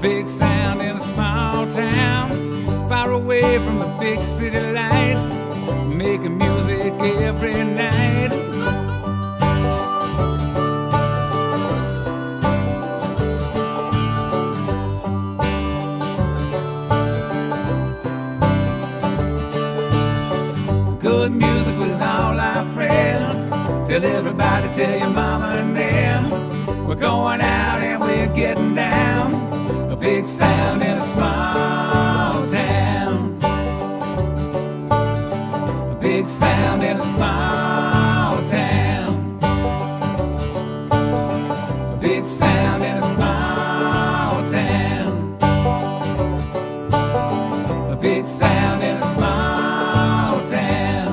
big sound in a small town, far away from the big city lights, making music every night. Good music with all our friends. Tell everybody, tell your mama and them, we're going out and we're getting down. A big sound in a small town. A big sound in a small town. A big sound in a small town. A big sound in a small town.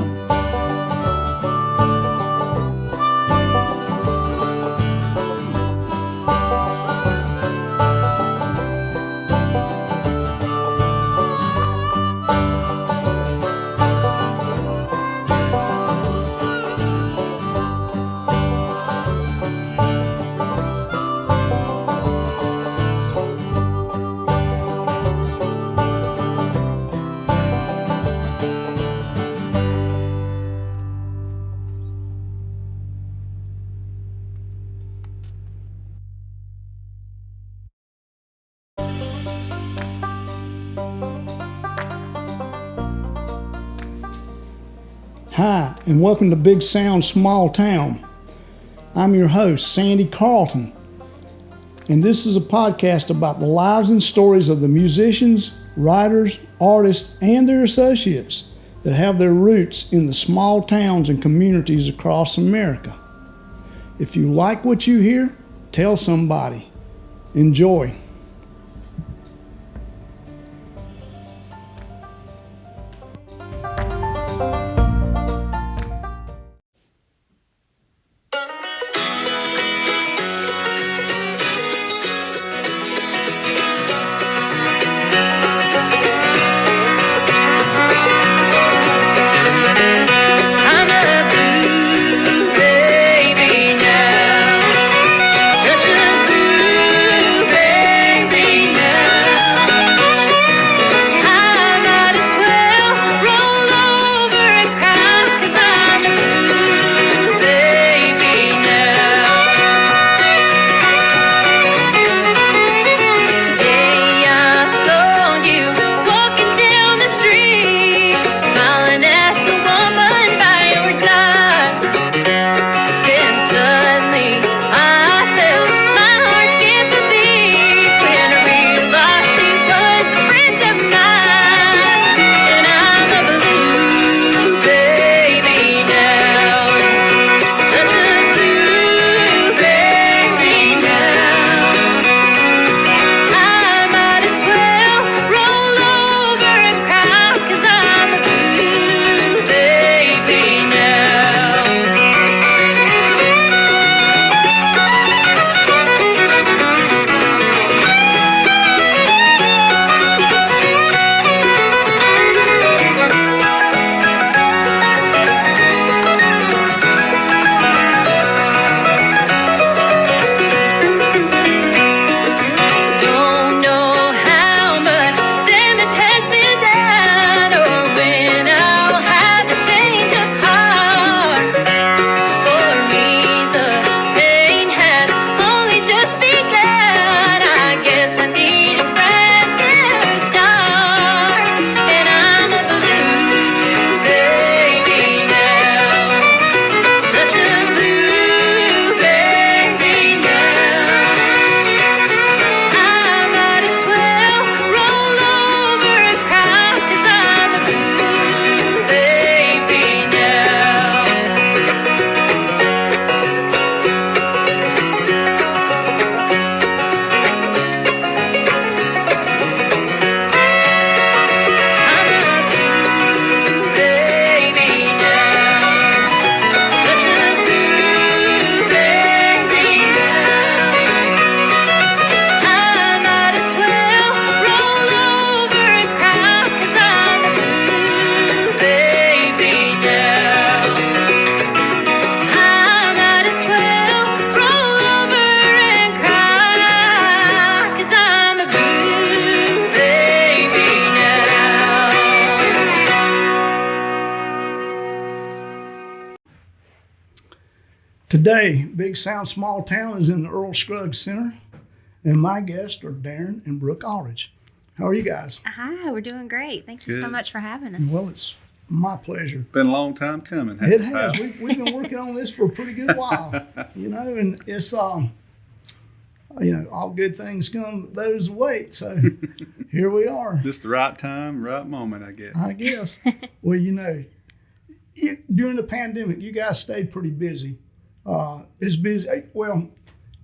Hi, and welcome to Big Sound Small Town. I'm your host, Sandy Carlton, and this is a podcast about the lives and stories of the musicians, writers, artists, and their associates that have their roots in the small towns and communities across America. If you like what you hear, tell somebody. Enjoy. Such a blue Today, Big Sound Small Town is in the Earl Scruggs Center, and my guests are Darin and Brooke Aldridge. How are you guys? Hi, we're doing great. Thank you so Good. much for having us. Well, it's my pleasure. Been a long time coming. It has. We've been working on this for a pretty good while, and it's all good things come those who wait. So here we are. Just the right time, right moment, I guess. I guess. Well, during the pandemic, you guys stayed pretty busy. As busy. Well,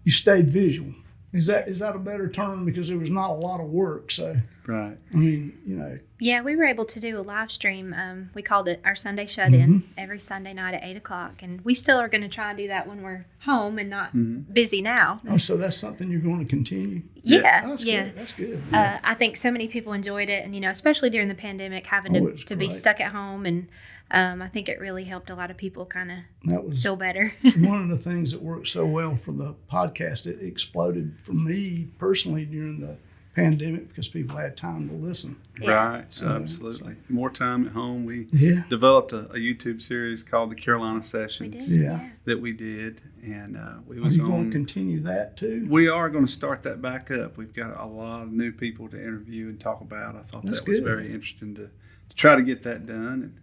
you stayed visual. Is that a better term? Because there was not a lot of work. So, Right. I mean, Yeah, we were able to do a live stream. We called it our Sunday Shut-In every Sunday night at 8 o'clock. And we still are going to try and do that when we're home and not busy now. Oh, so that's something you're going to continue? Yeah, That's yeah. good. That's good. I think so many people enjoyed it. And, especially during the pandemic, having Oh, it's to be great. stuck at home. And I think it really helped a lot of people kind of That was feel better. one of the things that worked so well for the podcast. It exploded for me personally during the pandemic because people had time to listen. Yeah. Right. Absolutely. More time at home. We Yeah. developed a YouTube series called the Carolina We Sessions did. Yeah. that we did. And we Are was you going to on. continue that too? We are going to start that back up. We've got a lot of new people to interview and talk about. I thought That's that was good. very interesting to try to get that done. And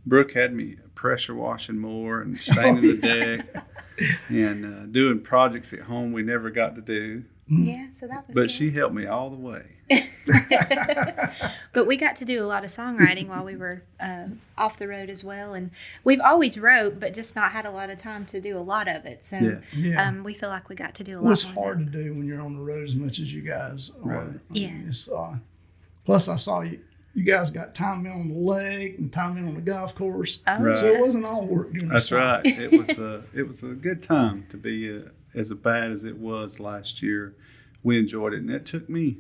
Brooke had me pressure washing more and staining the deck and doing projects at home we never got to do. Yeah, so that was But good. she helped me all the way. But we got to do a lot of songwriting while we were off the road as well. And we've always wrote, but just not had a lot of time to do a lot of it. So Yeah. Yeah. we feel like we got to do a Well, lot it's more. hard to do when you're on the road as much as you guys are. Right. I mean, Yeah. It's, plus, I saw you guys got time in on the lake and time in on the golf course. Oh, Right. So it wasn't all work during the That's summer. right. It was a good time to be as bad as it was last year. We enjoyed it, and it took me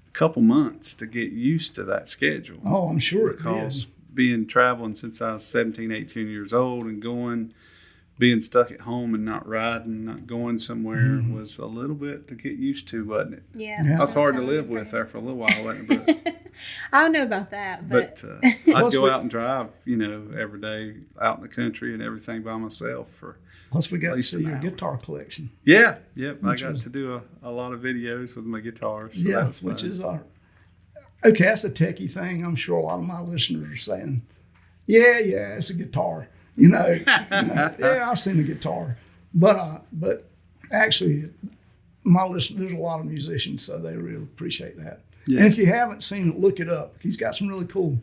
a couple months to get used to that schedule. Oh, I'm sure it Because did. traveling since I was 17, 18 years old and being stuck at home and not riding, not going somewhere was a little bit to get used to, wasn't it? yeah. Yeah. That's hard to live with there for a little while, wasn't it? Brooke? I don't know about that, but, But I'd Plus go we- out and drive, every day out in the country and everything by myself for. Plus, we got to least see an your hour. guitar collection. Yeah, yep. I Which got was- to do a lot of videos with my guitar, so Yeah, that was fun. which is okay. That's a techie thing. I'm sure a lot of my listeners are saying, "Yeah, it's a guitar." Yeah, I've seen the guitar, but actually, my listeners, there's a lot of musicians, so they really appreciate that. Yeah. And if you haven't seen it, look it up. He's got some really cool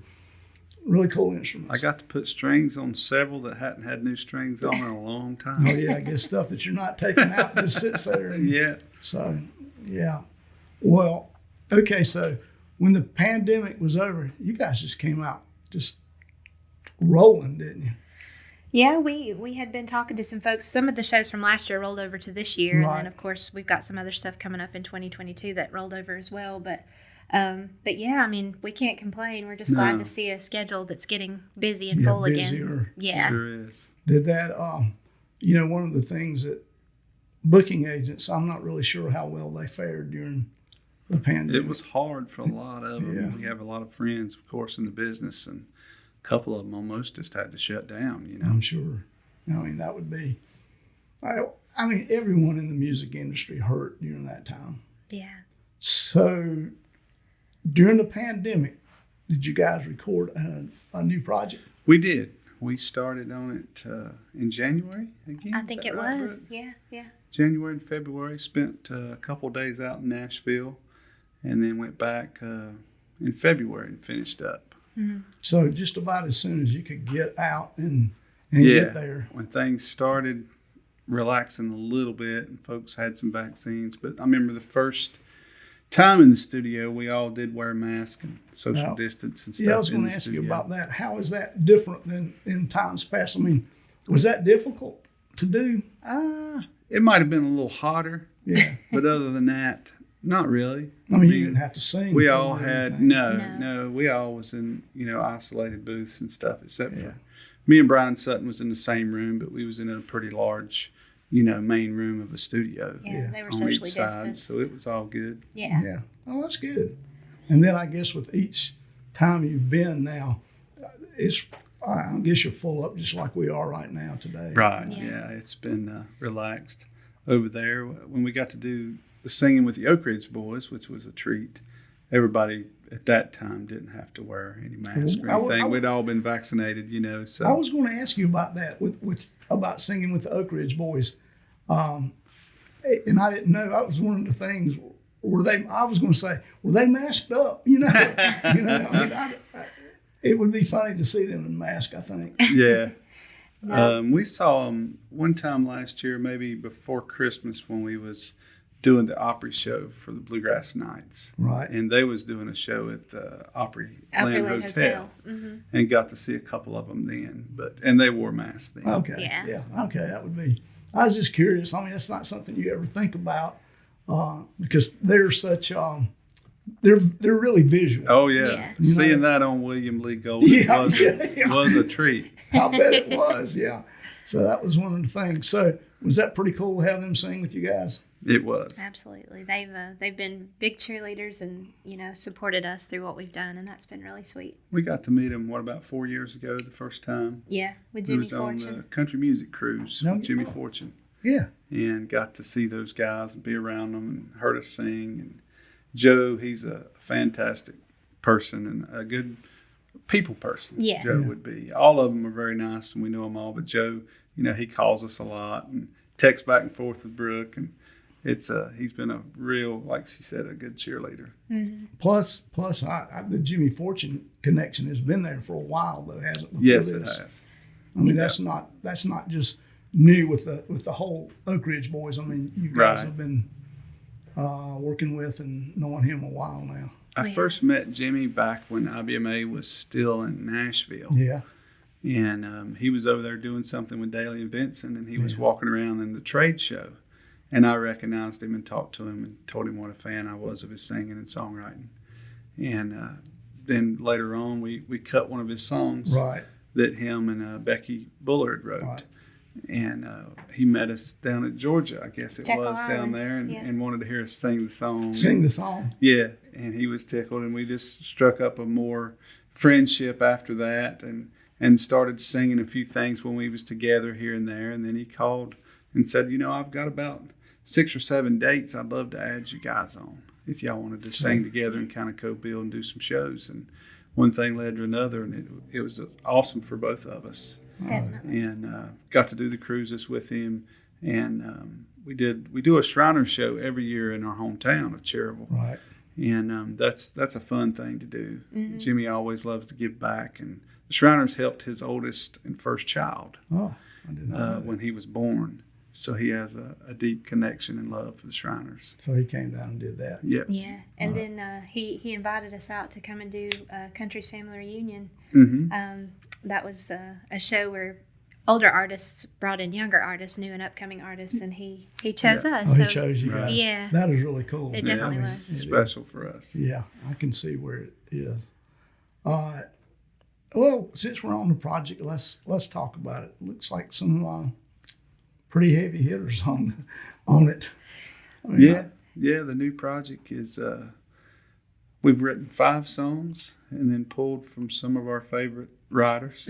instruments. I got to put strings on several that hadn't had new strings on in a long time. Oh yeah, I guess stuff that you're not taking out just sits there. And, Yeah. So, yeah. Well, okay. So when the pandemic was over, you guys just came out just rolling, didn't you? yeah, we had been talking to some folks. Some of the shows from last year rolled over to this year. And Right. then, of course, we've got some other stuff coming up in 2022 that rolled over as well. But yeah, I mean, we can't complain. We're just glad No. to see a schedule that's getting busy and Yeah, full again. busier. Yeah. Sure is. Did that? One of the things that booking agents, I'm not really sure how well they fared during the pandemic. It was hard for a lot of them. Yeah. We have a lot of friends, of course, in the business, and a couple of them almost just had to shut down, I'm sure. I mean, that would be. I mean, everyone in the music industry hurt during that time. Yeah. So, during the pandemic, did you guys record a new project? We did. We started on it in January again. I Is think that it right, was. Brooke? Yeah. January and February. Spent a couple of days out in Nashville, and then went back in February and finished up. So, just about as soon as you could get out and get there. When things started relaxing a little bit and folks had some vaccines. But I remember the first time in the studio, we all did wear masks and social Now, distance and stuff. Yeah, I was in going the to ask you studio. about that. How is that different than in times past? I mean, was that difficult to do? It might have been a little hotter, Yeah. but other than that, not really. I mean, you didn't have to sing. We for all it or had anything. no. We all was in isolated booths and stuff, except Yeah. for me and Brian Sutton was in the same room, but we was in a pretty large, main room of a studio Yeah. They were on socially each side, distanced. so it was all good. Yeah. Yeah. Oh, that's good. And then I guess with each time you've been now, it's I guess you're full up just like we are right now today. Right. Yeah. Yeah. It's been relaxed over there. When we got to do the singing with the Oak Ridge Boys, which was a treat, everybody at that time didn't have to wear any mask or anything. We'd all been vaccinated, So I was going to ask you about that about singing with the Oak ridge Boys, and I didn't know. That was one of the things. I was going to say, were they masked up? It would be funny to see them in mask, I think. Yeah. No. We saw them one time last year, maybe before Christmas, when we was doing the Opry show for the Bluegrass Nights. Right. And they was doing a show at the Opry Opry Land Land Hotel. Mm-hmm. And got to see a couple of them then. And they wore masks then. Okay. Yeah. Okay, that would be. I was just curious. I mean, it's not something you ever think about because they're such. They're really visual. Oh, yeah. Yeah. Seeing that on William Lee Golden was a treat. I bet it was. Yeah. So that was one of the things. So was that pretty cool to have them sing with you guys? It was. Absolutely. They've been big cheerleaders and, supported us through what we've done, and that's been really sweet. We got to meet them, about 4 years ago, the first time? Yeah, with He Jimmy was on the Fortune. country music cruise with Jimmy Fortune. Yeah. And got to see those guys and be around them and heard us sing. And Joe, he's a fantastic person and a good people person. Yeah. Joe would be. All of them are very nice, and we know them all. But Joe, he calls us a lot and texts back and forth with Brooke, and he's been a real, like she said, a good cheerleader. Mm-hmm. Plus, the Jimmy Fortune connection has been there for a while, though, hasn't it? Yes, it has. I mean, that's not just new with the whole Oak Ridge Boys. I mean, you guys have been working with and knowing him a while now. I first met Jimmy back when IBMA was still in Nashville. Yeah. And he was over there doing something with Daly and Vincent, and he was walking around in the trade show. And I recognized him and talked to him and told him what a fan I was of his singing and songwriting. And then later on, we cut one of his songs that him and Becky Bullard wrote. Right. And he met us down at Georgia, I guess it was, down there, and wanted to hear us sing the song. Sing the song. Yeah, and he was tickled, and we just struck up a more friendship after that and started singing a few things when we was together here and there. And then he called and said, I've got about 6 or 7 dates I'd love to add you guys on if y'all wanted to sing together and kind of co-build and do some shows. And one thing led to another, and it was awesome for both of us. Definitely. And got to do the cruises with him. And we do a Shriners show every year in our hometown of Cherryville. Right. And that's a fun thing to do. Mm-hmm. Jimmy always loves to give back. And the Shriners helped his oldest and first child I didn't know when he was born. So he has a deep connection and love for the Shriners. So he came down and did that. Yep. Yeah. And then he invited us out to come and do Country's Family Reunion. Mm-hmm. That was a show where older artists brought in younger artists, new and upcoming artists, and he chose us. He so, chose you guys. Yeah. That is really cool. It definitely was. Special for us. Yeah, I can see where it is. Well, since we're on the project, let's talk about it. Looks like some pretty heavy hitters on it. I mean, the new project is we've written 5 songs and then pulled from some of our favorite writers,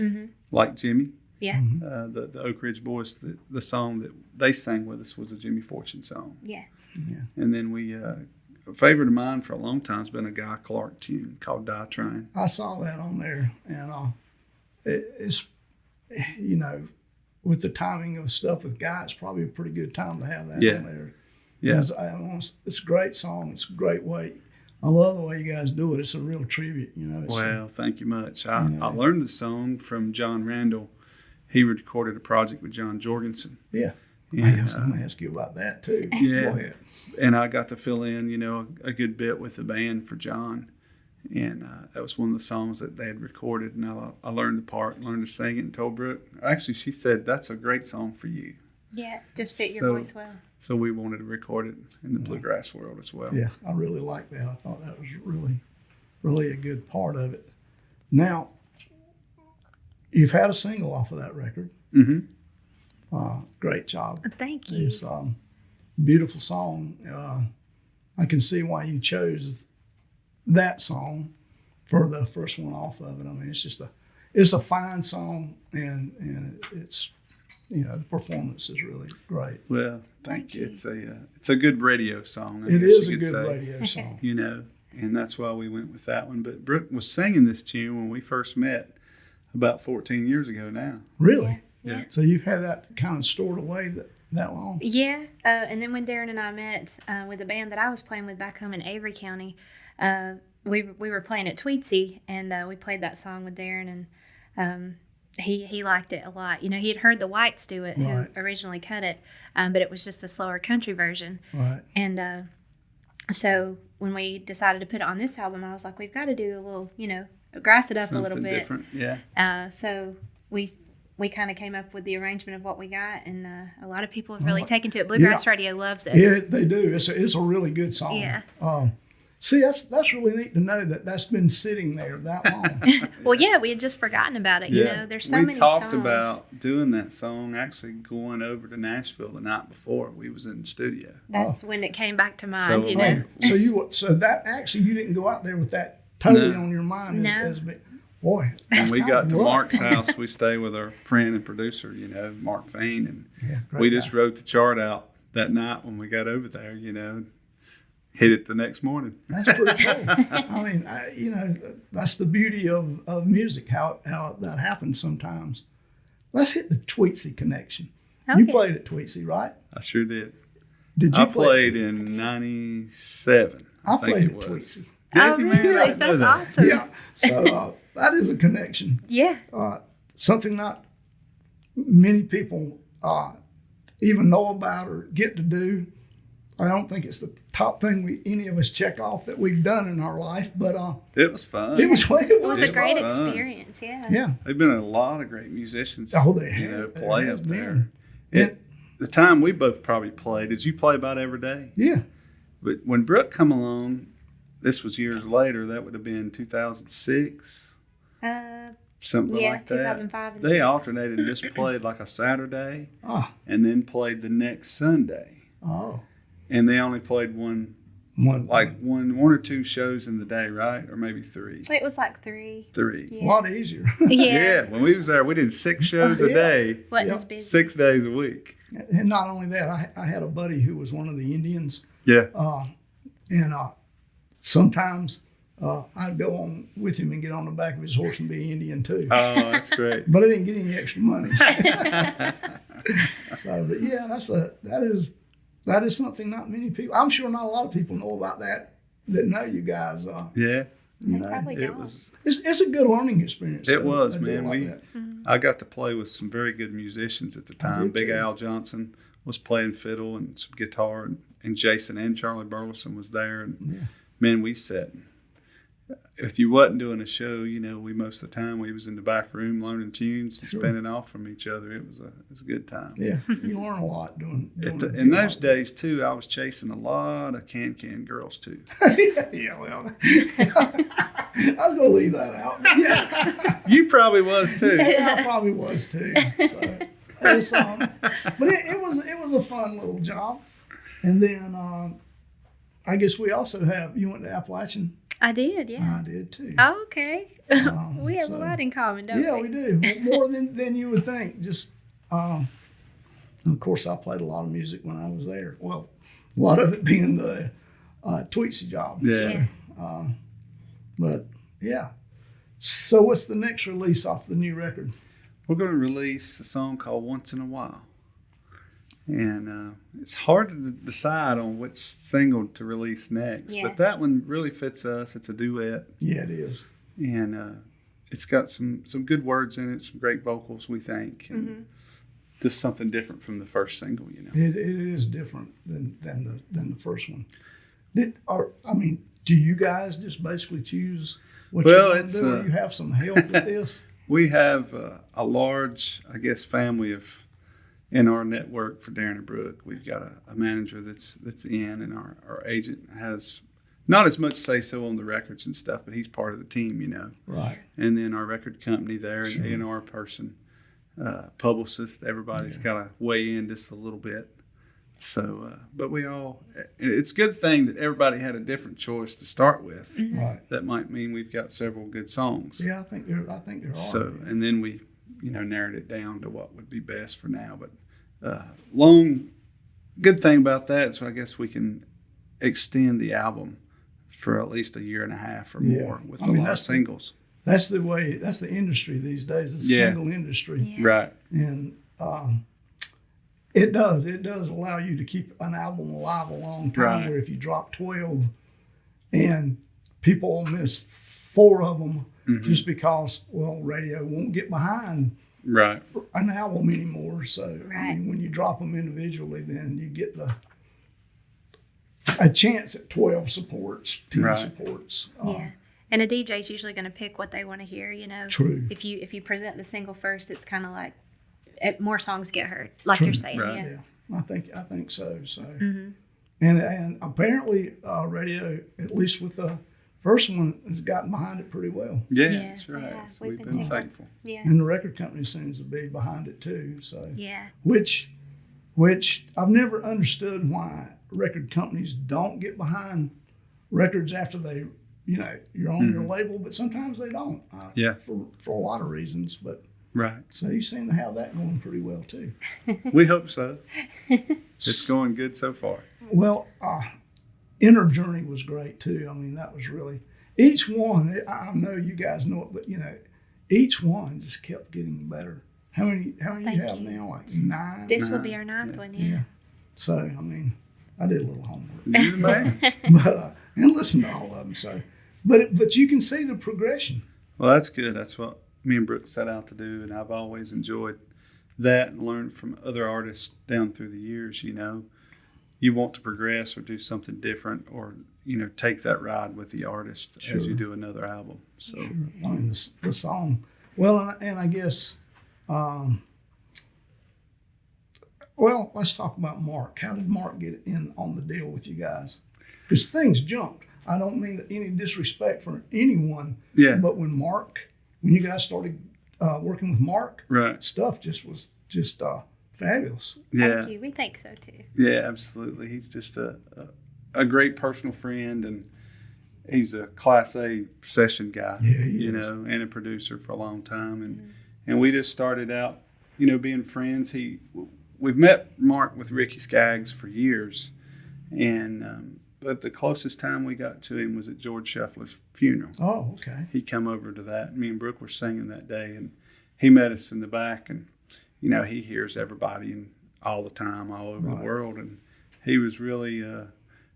like Jimmy. Yeah. The Oak Ridge Boys, the song that they sang with us was a Jimmy Fortune song. Yeah. And then a favorite of mine for a long time has been a Guy Clark tune called Die Trying. I saw that on there, and it's, with the timing of stuff with Guy, it's probably a pretty good time to have that on there. Yeah. It's a great song. It's a great way. I love the way you guys do it. It's a real tribute, Well, thank you much. I learned the song from John Randall. He recorded a project with John Jorgensen. Yeah. And, I was going to ask you about that, too. Yeah. Go ahead. And I got to fill in, a good bit with the band for John. And that was one of the songs that they had recorded. And I learned the part, learned to sing it, and told Brooke. Actually, she said, that's a great song for you. Yeah, just fit your voice well. So we wanted to record it in the bluegrass world as well. Yeah, I really like that. I thought that was really, really a good part of it. Now, you've had a single off of that record. Mm-hmm. Great job. Thank you. It's a beautiful song. I can see why you chose that song for the first one off of it. I mean, it's a fine song, and it's, the performance is really great. Well, thank you. It's a good radio song. It is a good radio song. And that's why we went with that one. But Brooke was singing this tune when we first met about 14 years ago now. Really? Yeah. So you've had that kind of stored away that long? Yeah. And then when Darin and I met with the band that I was playing with back home in Avery County, we were playing at Tweetsy, and we played that song with Darin, and he liked it a lot. He had heard the Whites do it, right, who originally cut it, but it was just a slower country version. Right. And so when we decided to put it on this album, I was like, we've got to do a little, grass it up Something a little bit. Different, yeah. So we kind of came up with the arrangement of what we got, and a lot of people have really taken to it. Bluegrass Radio loves it. Yeah, they do. It's a really good song. Yeah. See, that's really neat to know that's been sitting there that long. Well, yeah, we had just forgotten about it. Yeah. There's so many songs. We talked about doing that song, actually going over to Nashville the night before we was in the studio. That's when it came back to mind, So that actually, you didn't go out there with that totally on your mind. No. Boy. When we got to Mark's house, we stayed with our friend and producer, Mark Fain, and we just wrote the chart out that night when we got over there, hit it the next morning. That's pretty cool. I mean, that's the beauty of music, how that happens sometimes. Let's hit the Tweetsy connection. Okay. You played at Tweetsy, right? I sure did. Did you I played in 97. I think played it at was. Tweetsy. Oh, really? That's awesome. Yeah. So that is a connection. Yeah. Something not many people even know about or get to do. I don't think it's the top thing any of us check off that we've done in our life, but it was fun. It was a great experience. Yeah. Yeah. There've been a lot of great musicians. Oh, they have. Play up there. The time we both probably played. Did you play about every day? Yeah. But when Brooke come along, this was years later. That would have been 2006. Something like that. 2005 and They 6. alternated and just played like a Saturday, and then played the next Sunday. Oh. And they only played one or two shows in the day, right? Or maybe 3. It was like 3. 3. Yeah. A lot easier. Yeah. When we was there, we did 6 shows a day. Wasn't as busy. 6 days a week. And not only that, I had a buddy who was one of the Indians. Yeah. And sometimes I'd go on with him and get on the back of his horse and be Indian too. Oh, that's great. But I didn't get any extra money. But yeah, that is something not many people. I'm sure not a lot of people know about that know you guys. Yeah. It was. It's a good learning experience. It was, man. I got to play with some very good musicians at the time. Big Al Johnson was playing fiddle and some guitar, and Jason and Charlie Burleson was there, and man, we sat. If you wasn't doing a show, we most of the time we was in the back room learning tunes and spinning off from each other. It was a good time. Yeah, you learn a lot doing in those days too. I was chasing a lot of can girls too. Yeah, well, I was gonna leave that out. Yeah, you probably was too. Yeah, I probably was too. So, but it was a fun little job. And then I guess we also have. You went to Appalachian. I did, yeah. I did too. Oh, okay. We have a lot in common, don't we? Yeah, we do. More than you would think. Just, and of course, I played a lot of music when I was there. Well, a lot of it being the Tweetsy job. Yeah. So, but yeah. So what's the next release off the new record? We're going to release a song called Once in a While. And it's hard to decide on which single to release next. Yeah. But that one really fits us. It's a duet. Yeah, it is. And it's got some good words in it, some great vocals, we think. And just something different from the first single, It is different than the first one. Do you guys just basically choose what you want to do, or you have some help with this? We have a large, I guess, family in our network for Darin and Brooke. We've got a manager that's in, and our agent has not as much say-so on the records and stuff, but he's part of the team, Right. And then our record company there, an A&R person, publicist, everybody's got to weigh in just a little bit. So, but it's a good thing that everybody had a different choice to start with. Right. That might mean we've got several good songs. Yeah, I think there are. So, Yeah. and then we, narrowed it down to what would be best for now. But good thing about that is I guess we can extend the album for at least a year and a half or more with a lot of singles. That's the way. That's the industry these days. It's a single industry. Yeah. Right. And it does allow you to keep an album alive a long time. Right. Where if you drop 12 and people will miss 4 of them just because radio won't get behind Right. an album anymore. So Right. when you drop them individually, then you get a chance at 12 supports, 10 Right. supports. Yeah. And a DJ's usually going to pick what they want to hear, True. If you present the single first, it's kind of like more songs get heard, like True. you're saying. Right. Yeah. Yeah, I think so. So, and apparently radio, at least with the first one, has gotten behind it pretty well. Yeah, Yeah, that's right. yeah, So we've we've been been taking- thankful. Yeah. And the record company seems to be behind it too. So, Yeah. which I've never understood why record companies don't get behind records after they, you're on your label, but sometimes they don't. Yeah. For a lot of reasons, but. Right. So you seem to have that going pretty well too. We hope so. It's going good so far. Well, Inner Journey was great too. I mean, that was really each one. I know you guys know it, but each one just kept getting better. How many do Thank you have you. now? Like 9. This will be our 9th one, yeah. So I mean, I did a little homework, You the man. but and listened to all of them. So, but you can see the progression. Well, that's good. That's what me and Brooke set out to do, and I've always enjoyed that and learned from other artists down through the years. You want to progress or do something different, or take that ride with the artist as you do another album. So Sure. I mean, the song. Well, and I guess. Well, let's talk about Mark. How did Mark get in on the deal with you guys? Because things jumped. I don't mean any disrespect for anyone. Yeah. But when you guys started working with Mark, right. stuff was just fabulous. Yeah. Thank you. We think so too. Yeah, absolutely. He's just a great personal friend, and he's a Class A session guy. Yeah, he is. And a producer for a long time, and we just started out, being friends. We've met Mark with Ricky Skaggs for years, and but the closest time we got to him was at George Scheffler's funeral. Oh, okay. He come over to that. Me and Brooke were singing that day, and he met us in the back, and he hears everybody and all the time, all over the world, and he was really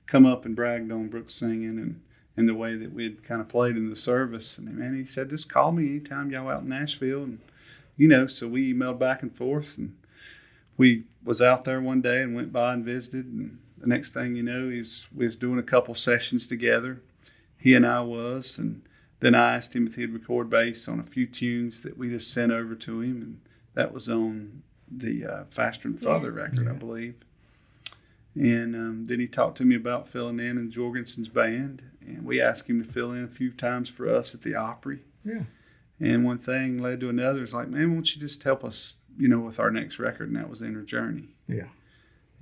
come up and bragged on Brooke's singing and the way that we'd kind of played in the service. And man, he said, just call me anytime y'all out in Nashville, and so we emailed back and forth, and we was out there one day and went by and visited, and the next thing you know, we was doing a couple sessions together. He and I was, and then I asked him if he'd record bass on a few tunes that we just sent over to him, and that was on the Faster and Further record, I believe. And then he talked to me about filling in Jorgensen's band, and we asked him to fill in a few times for us at the Opry. Yeah. And one thing led to another. It's like, man, won't you just help us, with our next record? And that was Inner Journey. Yeah.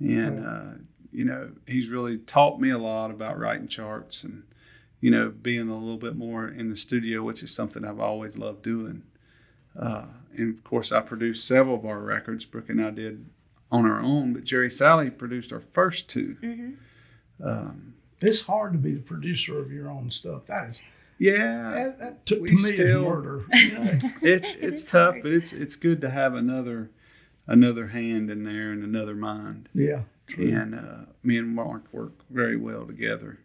And, he's really taught me a lot about writing charts and, being a little bit more in the studio, which is something I've always loved doing. And, of course, I produced several of our records. Brooke and I did on our own, but Jerry Sally produced our first 2. It's hard to be the producer of your own stuff. That is. Yeah. That to me is murder. It's tough, but it's good to have another hand in there and another mind. Yeah. True. And me and Mark work very well together.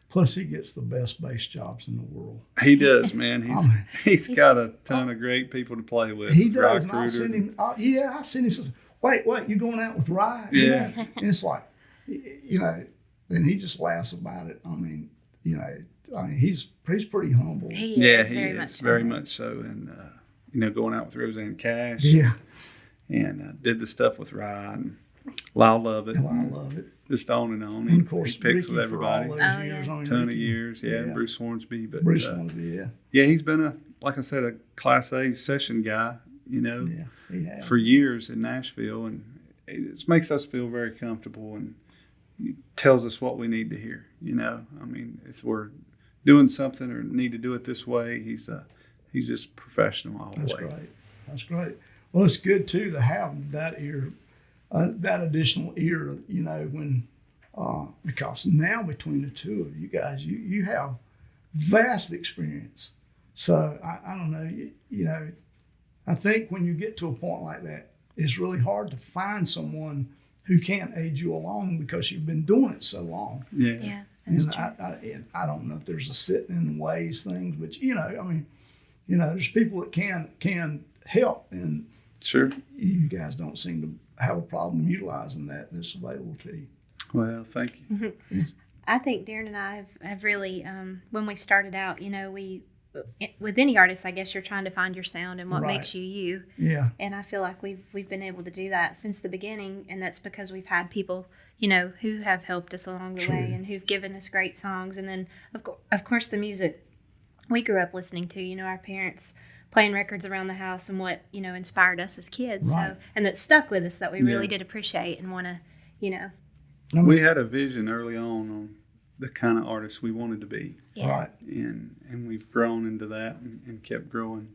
Plus, he gets the best bass jobs in the world. He does, man. He's got a ton of great people to play with. He does. And I sent him. I sent him. Wait, you going out with Rye? Yeah. And it's like, and he just laughs about it. I mean, he's pretty humble. He Yeah, is he very is much so. very much so. And going out with Roseanne Cash. Yeah. And did the stuff with Rye and Lyle Lovett. Hell, I love it. Just on and on. And of course, he picks Ricky with everybody. for all those years. yeah. I mean, Ton of Ricky- years, yeah. Yeah. Bruce Hornsby, but Bruce Hornsby, yeah. yeah, he's been like I said, a Class A session guy, Yeah, he has. for years in Nashville, and it makes us feel very comfortable and tells us what we need to hear. I mean, if we're doing something or need to do it this way, he's just professional all the way. That's great. Well, it's good too to have that ear, that additional ear. When because now between the two of you guys, you have vast experience. So I don't know. I think when you get to a point like that, it's really hard to find someone who can't aid you along because you've been doing it so long. Yeah. And I don't know if there's a sitting in the ways things, but there's people that can help, and sure, you guys don't seem to have a problem utilizing that's available to you. Well, thank you. I think Darin and I have really, when we started out, we with any artist, I guess you're trying to find your sound and what makes you you. Yeah. And I feel like we've been able to do that since the beginning, and that's because we've had people, who have helped us along the way and who've given us great songs. And then, of course, the music we grew up listening to, our parents playing records around the house and what, inspired us as kids. Right. So, and that stuck with us that we really did appreciate and want to, We had a vision early on the kind of artists we wanted to be. Yeah. Right. And we've grown into that and kept growing.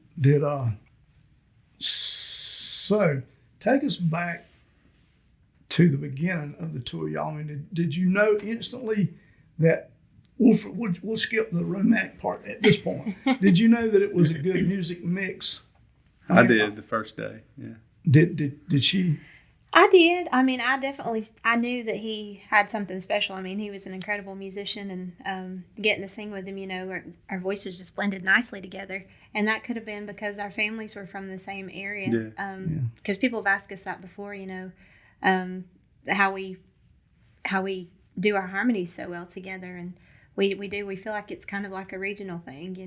So take us back to the beginning of the two of y'all. I mean, did you know instantly that we'll skip the romantic part at this point? Did you know that it was a good music mix? I did the first day. Yeah. Did she? I did. I mean, I knew that he had something special. I mean, he was an incredible musician, and getting to sing with him, our voices just blended nicely together. And that could have been because our families were from the same area. Because people have asked us that before, how we do our harmonies so well together. And we feel like it's kind of like a regional thing,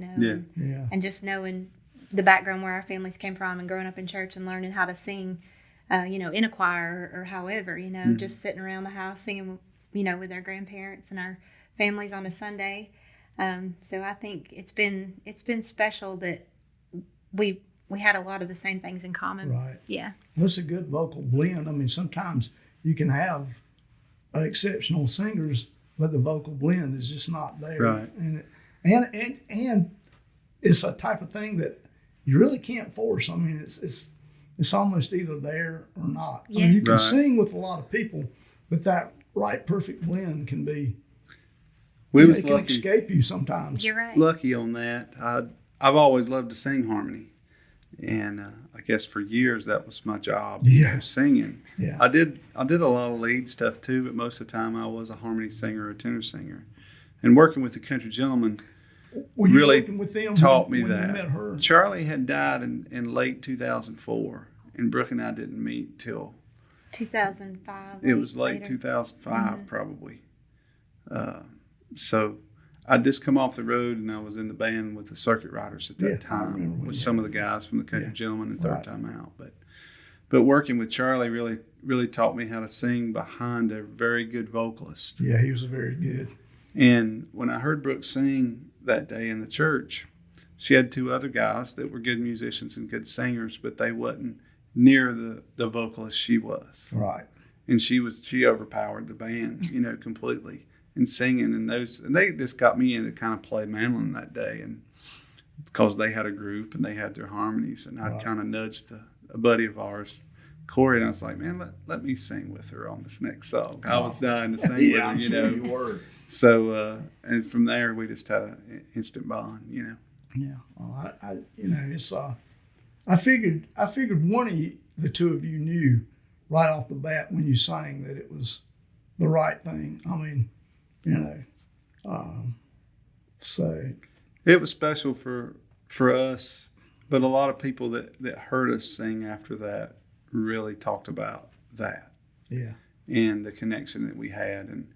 And just knowing the background where our families came from and growing up in church and learning how to sing, in a choir or however, just sitting around the house singing, with our grandparents and our families on a Sunday. So I think it's been special that we had a lot of the same things in common. Right. Yeah. Well, it's a good vocal blend. I mean, sometimes you can have exceptional singers, but the vocal blend is just not there. Right. And it's a type of thing that you really can't force. I mean, it's almost either there or not. Yeah. I mean, you can Right. sing with a lot of people, but that right perfect blend can be. Was it can lucky. escape you sometimes. You're right. Lucky on that. I've always loved to sing harmony, and I guess for years that was my job. Singing. Yeah. I did a lot of lead stuff too, but most of the time I was a harmony singer or a tenor singer, and working with the Country Gentlemen Were you really working with them taught me when that. you met her? Charlie had died in late 2004, and Brooke and I didn't meet till 2005. it was late later. 2005 probably. So I'd just come off the road, and I was in the band with the Circuit Riders at that Yeah, I remember time when with you some of the guys from the Country Gentlemen and Third Right. Time Out. But working with Charlie really taught me how to sing behind a very good vocalist. Yeah, he was very good. And when I heard Brooke sing that day in the church, she had two other guys that were good musicians and good singers, but they wasn't near the vocalist she was. Right. And she overpowered the band, completely in singing. And they just got me in to kind of play mandolin that day, and because they had a group and they had their harmonies, and I kind of nudged a buddy of ours, Corey, and I was like, man, let me sing with her on this next song. I was dying to sing with her, I'm sure you were. So, and from there, we just had an instant bond, Yeah. Well, it's I figured one of the two of you knew right off the bat when you sang that it was the right thing. I mean, so it was special for us, but a lot of people that heard us sing after that really talked about that. Yeah. And the connection that we had. And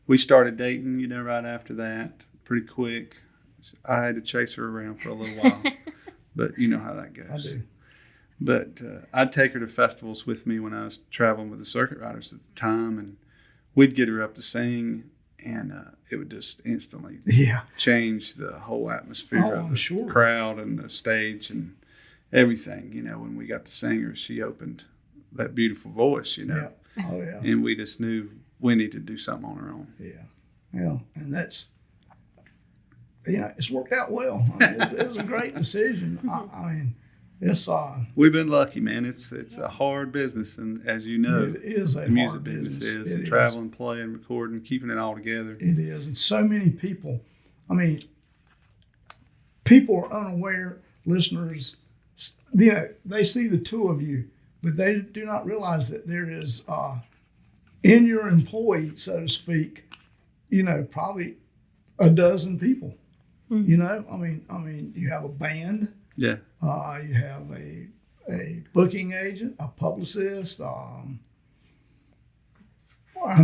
we started dating, right after that, pretty quick. I had to chase her around for a little while, but you know how that goes. I do. But I'd take her to festivals with me when I was traveling with the Circuit Riders at the time, and we'd get her up to sing, and it would just instantly change the whole atmosphere of the crowd and the stage and everything. When we got to sing her, she opened that beautiful voice, you know. Yeah. Oh yeah. And we just knew we needed to do something on our own. Yeah. Yeah. And that's, it's worked out well. I mean, it was a great decision. I mean, it's we've been lucky, man. It's a hard business, and as you know, it is a the music hard business is, It and traveling, playing, recording, keeping it all together. It is, and so many people. I mean, people are unaware. Listeners, they see the two of you, but they do not realize that there is in your employ, so to speak, probably a dozen people. Mm-hmm. I mean, you have a band. Yeah. You have a booking agent, a publicist. I'm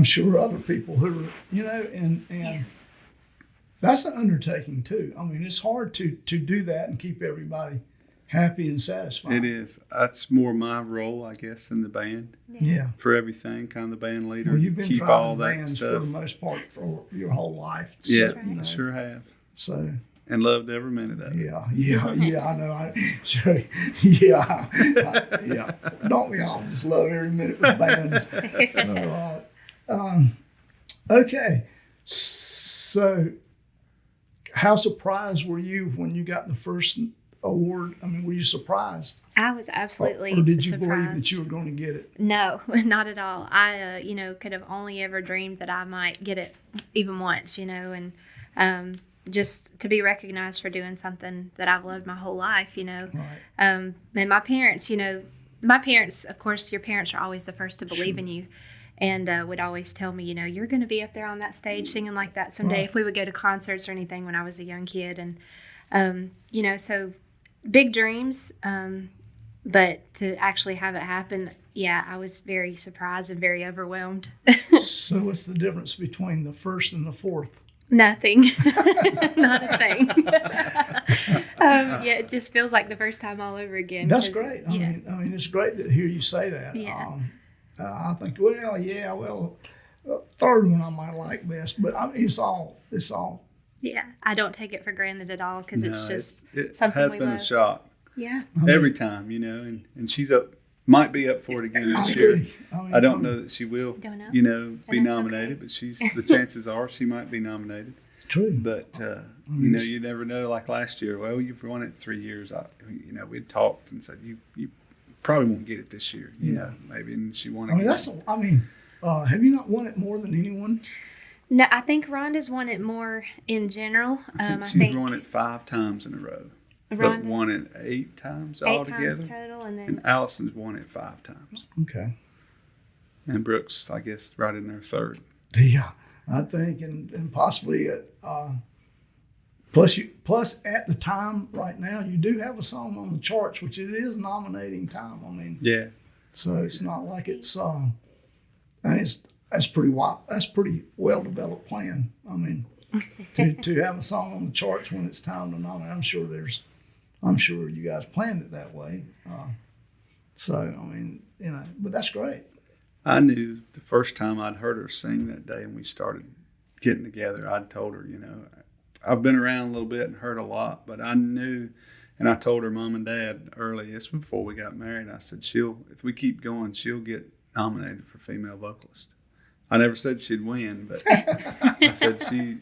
sure other people who are, and that's an undertaking too. I mean, it's hard to do that and keep everybody happy and satisfied. It is. That's more my role, I guess, in the band. Yeah. For everything, kind of the band leader. Well, you've been keep driving all that bands stuff for the most part for your whole life. Yeah, So, sure have. So. And loved every minute of it. Yeah, I know. Sure. Yeah. Don't we all just love every minute with bands? Okay. So, how surprised were you when you got the first award? I mean, were you surprised? I was absolutely Or did you surprised. believe that you were going to get it? No, not at all. I, could have only ever dreamed that I might get it even once, and just to be recognized for doing something that I've loved my whole life, Right. And my parents, of course, your parents are always the first to believe in you, and would always tell me, you're going to be up there on that stage singing like that someday. Right. If we would go to concerts or anything when I was a young kid, and so big dreams, but to actually have it happen, I was very surprised and very overwhelmed. So what's the difference between the first and the fourth? Nothing. Not a thing. It just feels like the first time all over again. That's great. I mean, it's great to hear you say that. Yeah. I think, third one I might like best, but I mean, it's all. Yeah, I don't take it for granted at all because it's just it something has we been love. a shock. Yeah. Every time, and she's might be up for it again this year. I don't know that she will, Don't know. be that's nominated, okay. but the chances are she might be nominated. True. But, you never know. Like last year, well, you've won it 3 years. We'd talked and said, you probably won't get it this year, maybe. And she won it. Have you not won it more than anyone? No, I think Rhonda's won it more in general. I think she's won it 5 times in a row. Rhonda, But won it 8 times 8 altogether. times total, and then And Allison's won it 5 times. Okay. And Brooks, I guess, right in there third. Yeah, I think, and possibly plus at the time right now, you do have a song on the charts, which it is nominating time. I mean, Yeah. so it's not like it's that's pretty wild. That's pretty well developed plan. I mean, to have a song on the charts when it's time to nominate, I'm sure you guys planned it that way. So I mean, but that's great. I knew the first time I'd heard her sing that day and we started getting together, I'd told her, I've been around a little bit and heard a lot, but I knew, and I told her mom and dad early, this was before we got married, I said, if we keep going, she'll get nominated for female vocalist. I never said she'd win, but I said she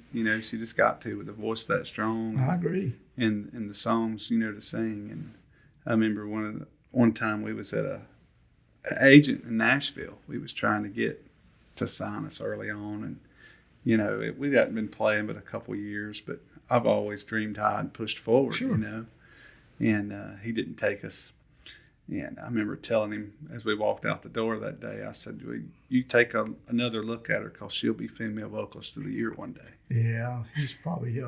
just got to with a voice that strong. I agree. And the songs, to sing. And I remember one time we was at an agent in Nashville. We was trying to get to sign us early on, and we hadn't been playing but a couple years. But I've always dreamed high and pushed forward. Sure. And he didn't take us. And I remember telling him as we walked out the door that day, I said, you take another look at her because she'll be female vocalist of the year one day. Yeah, he's probably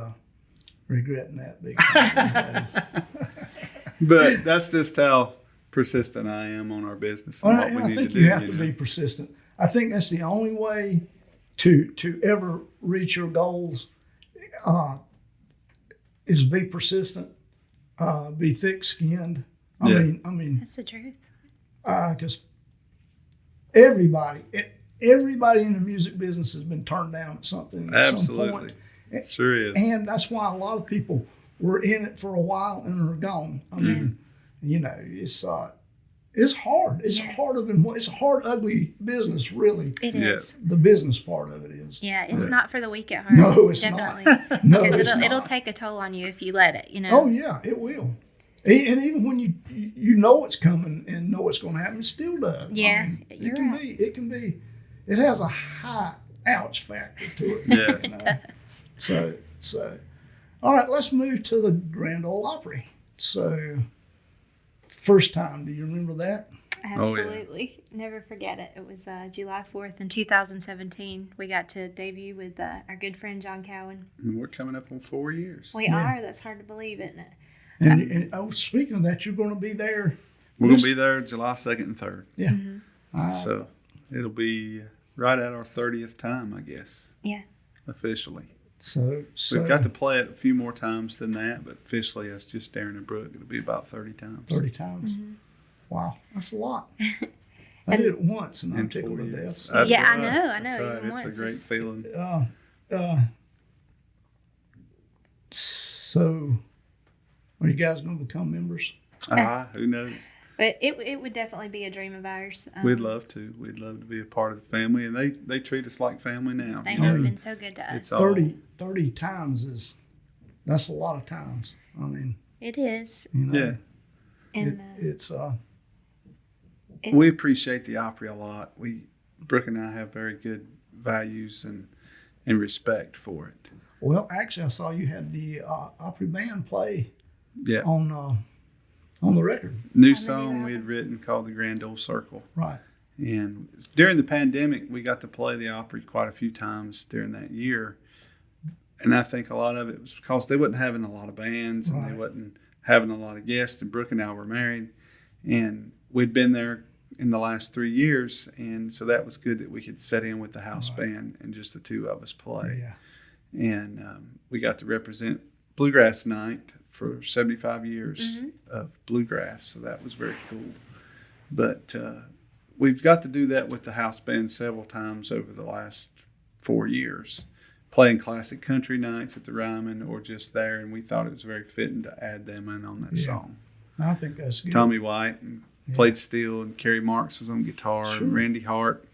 regretting that big time. But that's just how persistent I am on our business and what we need to do. I think you have to be persistent. I think that's the only way to ever reach your goals is be persistent, be thick-skinned. I mean, that's the truth. Because everybody in the music business has been turned down at something. Absolutely. At some point. It sure is. And that's why a lot of people were in it for a while and are gone. I mean, it's It's hard. It's harder than what. It's a hard, ugly business, really. It Yeah. is. The business part of it is. Yeah, it's not for the weak at heart. No, it's definitely. not. No, Because it's it'll not. take a toll on you if you let it, you know. Oh yeah, it will. And even when you know it's coming and know it's going to happen, it still does. Yeah, it you're can right. be. It can be. It has a high ouch factor to it. Yeah. you know? So, all right. Let's move to the Grand Ole Opry. So, first time. Do you remember that? Absolutely. Never forget it. It was July 4th in 2017. We got to debut with our good friend John Cowan. And we're coming up on 4 years. We are. That's hard to believe, isn't it? And speaking of that, you're going to be there. We're going to be there July 2nd and 3rd. Yeah. So it'll be right at our 30th time, I guess, Yeah. officially. So We've got to play it a few more times than that, but officially it's just Darin and Brooke. It'll be about 30 times. 30 times. Wow, that's a lot. I did it once, and I'm In tickled 4 to years. death. That's Yeah, I right. know, That's right. even It's once a great is- feeling. So, are you guys going to become members? Who knows? But it would definitely be a dream of ours. We'd love to. We'd love to be a part of the family, and they treat us like family now. They you know? have been so good to us. It's all- 30 times that's a lot of times. I mean, It is. you know, Yeah. And it's We appreciate the Opry a lot. Brooke and I have very good values and respect for it. well, actually, I saw you had the Opry band play Yeah. on the record, New song we had written called the Grand Ole Circle. right? And during the pandemic, we got to play the Opry quite a few times during that year. And I think a lot of it was because they wasn't having a lot of bands and they Right. wasn't having a lot of guests. And Brooke and I were married, and we'd been there in the last 3 years. And so that was good that we could set in with the house band and just the two of us play. Yeah. And we got to represent Bluegrass Night for 75 years of bluegrass. So that was very cool. But we've got to do that with the house band several times over the last 4 years, playing classic country nights at the Ryman or just there. And we thought it was very fitting to add them in on that song. I think that's good. Tommy White played steel, and Kerry Marks was on guitar, Sure. and Randy Hart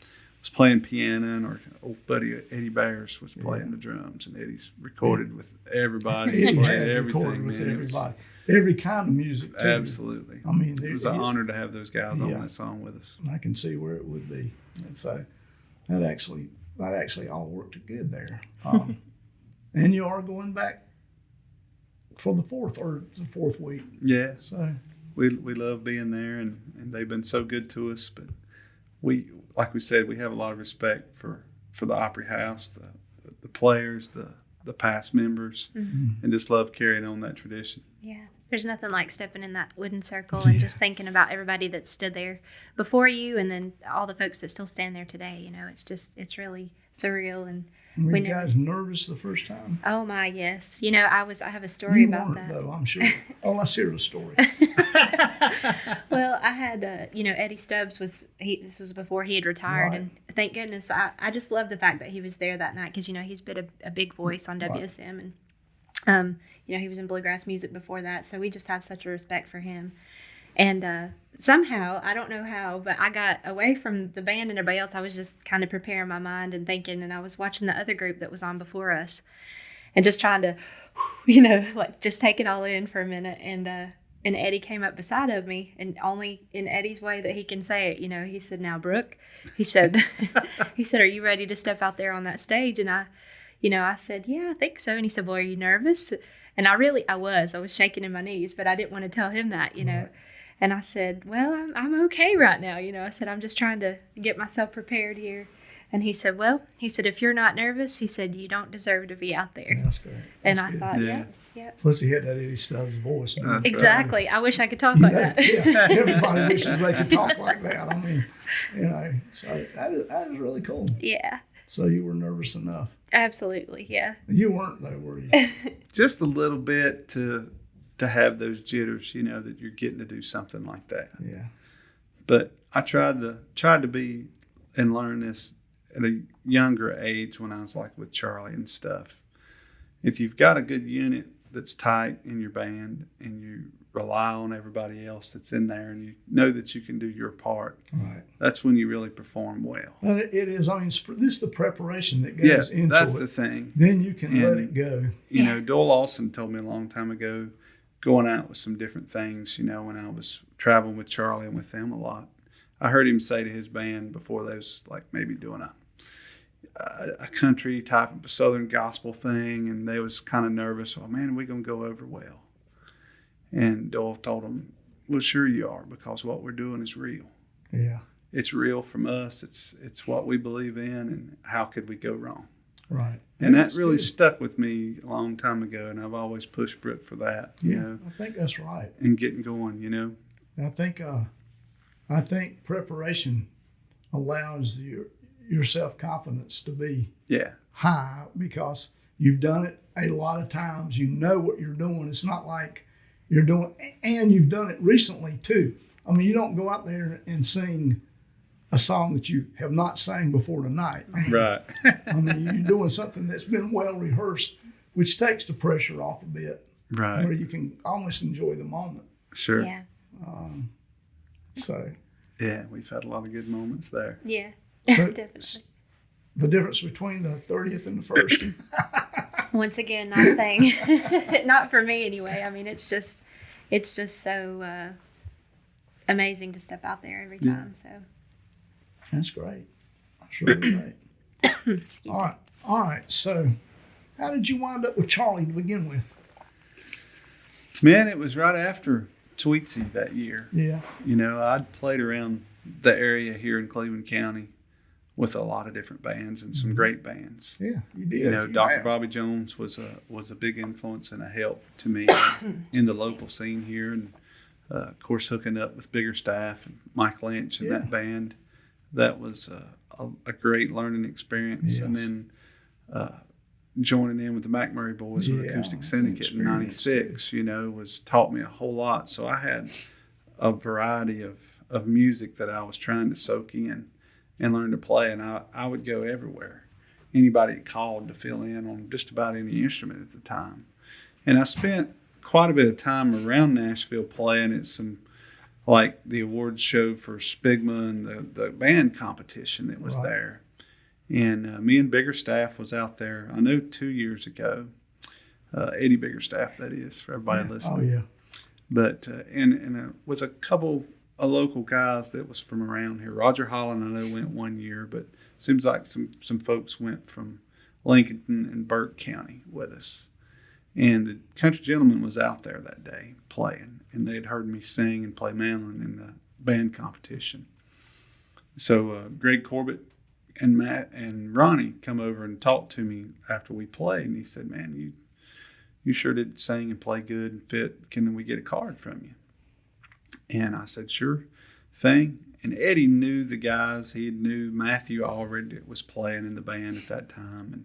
was playing piano, and our old buddy Eddie Bears was playing the drums, and Eddie's recorded with everybody, Eddie played has everything, recorded with man. It was- everybody, every kind of music. Too. absolutely. I mean, It was an honor to have those guys on that song with us. I can see where it would be, and so that actually all worked good there. And you are going back for the fourth week, Yeah, so we love being there, and they've been so good to us. But like we said, we have a lot of respect for the Opry House, the players, the past members, and just love carrying on that tradition. yeah, there's nothing like stepping in that wooden circle and just thinking about everybody that stood there before you, and then all the folks that still stand there today. You know, it's really surreal. And were we you guys nervous the first time? oh my, yes. You know, I have a story You about weren't, that. though, I'm sure. Oh, let's hear the story. Well, I had, Eddie Stubbs this was before he had retired. Right. And thank goodness, I just love the fact that he was there that night because, he's been a big voice on WSM. And, he was in bluegrass music before that. So we just have such a respect for him. And somehow, I don't know how, but I got away from the band and everybody else. I was just kind of preparing my mind and thinking, and I was watching the other group that was on before us and just trying to, just take it all in for a minute. And Eddie came up beside of me, and only in Eddie's way that he can say it, he said, "Now, Brooke," he said, "Are you ready to step out there on that stage?" And I said, "Yeah, I think so." And he said, "Well, are you nervous?" And I was shaking in my knees, but I didn't want to tell him that, Right. And I said, "Well, I'm okay right now." I said, "I'm just trying to get myself prepared here." And he said, "If you're not nervous," he said, "you don't deserve to be out there." Yeah, that's great. And That's I good. thought, Yeah. yeah. Plus, he had that Eddie Stubbs voice. That's right. Exactly. I wish I could talk like that. Yeah, everybody wishes they could talk like that. I mean, so that is really cool. Yeah, So you were nervous enough. absolutely. Yeah. You weren't though, were you? Just a little bit to have those jitters, that you're getting to do something like that. Yeah. But I tried to be and learn this at a younger age when I was like with Charlie and stuff. If you've got a good unit that's tight in your band, and you rely on everybody else that's in there, and you know that you can do your part, Right. that's when you really perform well. Well, it is. I mean, this is the preparation that goes into that's it. the thing. Then you can let And, it go. You know, Doyle Lawson told me a long time ago, going out with some different things, you know, when I was traveling with Charlie and with them a lot, I heard him say to his band before they was like maybe doing a country type of Southern gospel thing, and they was kind of nervous. Oh man, we're gonna go over well. And Doyle told them, well, sure you are, because what we're doing is real. Yeah. It's real from us. It's what we believe in, and how could we go wrong? Right. And that That's really good. stuck with me a long time ago, and I've always pushed Brooke for that, you Yeah, know, I think that's right. and getting going, you know. I think preparation allows your self-confidence to be Yeah, high because you've done it a lot of times. You know what you're doing. It's not like you're doing, and you've done it recently too. I mean, you don't go out there and sing a song that you have not sang before tonight. I mean, right. I mean, you're doing something that's been well rehearsed, which takes the pressure off a bit, where Right. you can almost enjoy the moment. Sure. Yeah. So Yeah, we've had a lot of good moments there. Yeah. So- Definitely. the difference between the 30th and the 1st. Once again, not a thing. Not for me anyway. I mean, it's just so amazing to step out there every time. So, That's great. That's really great. excuse me. All right. So, how did you wind up with Charlie to begin with? Man, it was right after Tweetsy that year. Yeah. You know, I'd played around the area here in Cleveland County with a lot of different bands and some great bands. Yeah, you did. You know, Dr. have. Bobby Jones was a big influence and a help to me in the local scene here, and of course hooking up with Bigger Staff and Mike Lynch and Yeah. that band. That was a great learning experience. Yes. And then joining in with the McMurray Boys with Yeah, Acoustic Syndicate in experience. '96, you know, taught me a whole lot. So I had a variety of music that I was trying to soak in and learn to play, and I would go everywhere. Anybody that called to fill in on just about any instrument at the time. And I spent quite a bit of time around Nashville playing at some, like the awards show for Spigma and the band competition that was Right. there. And me and Biggerstaff was out there, I know 2 years ago. Eddie Biggerstaff, that is, for everybody listening. Oh, yeah. But with a couple of local guys that was from around here. Roger Holland, I know, went 1 year, but seems like some folks went from Lincoln and Burke County with us. And the Country Gentleman was out there that day playing, and they'd heard me sing and play mandolin in the band competition. So Greg Corbett and Matt and Ronnie come over and talked to me after we played, and he said, "Man, you sure did sing and play good and fit. Can we get a card from you?" And I said, "Sure thing." And Eddie knew the guys. He knew Matthew already was playing in the band at that time. And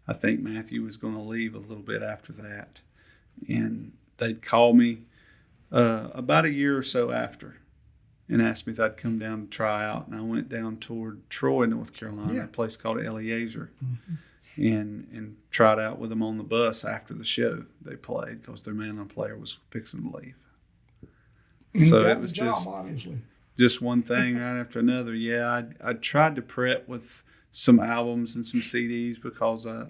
I think Matthew was going to leave a little bit after that. And they'd call me about a year or so after and asked me if I'd come down to try out. And I went down toward Troy, North Carolina, a place called Eliezer, and tried out with them on the bus after the show they played, because their mandolin player was fixing to leave. And So you got it was the job, just- obviously. Just one thing right after another. Yeah, I tried to prep with some albums and some CDs because I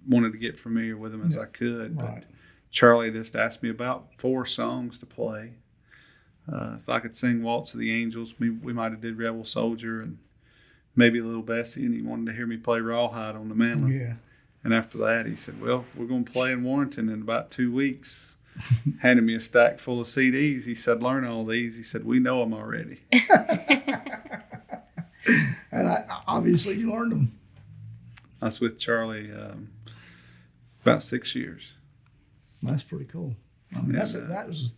wanted to get familiar with them as I could. But Right. Charlie just asked me about 4 songs to play. If I could sing Waltz of the Angels, we might have did Rebel Soldier and maybe a little Bessie, and he wanted to hear me play Rawhide on the mandolin. Yeah. And after that, he said, "Well, we're going to play in Warrenton in about 2 weeks." Handed me a stack full of CDs. He said, "Learn all these." He said, "We know them already." And obviously you learned them. I was with Charlie about 6 years. That's pretty cool. I mean, Yeah. that was,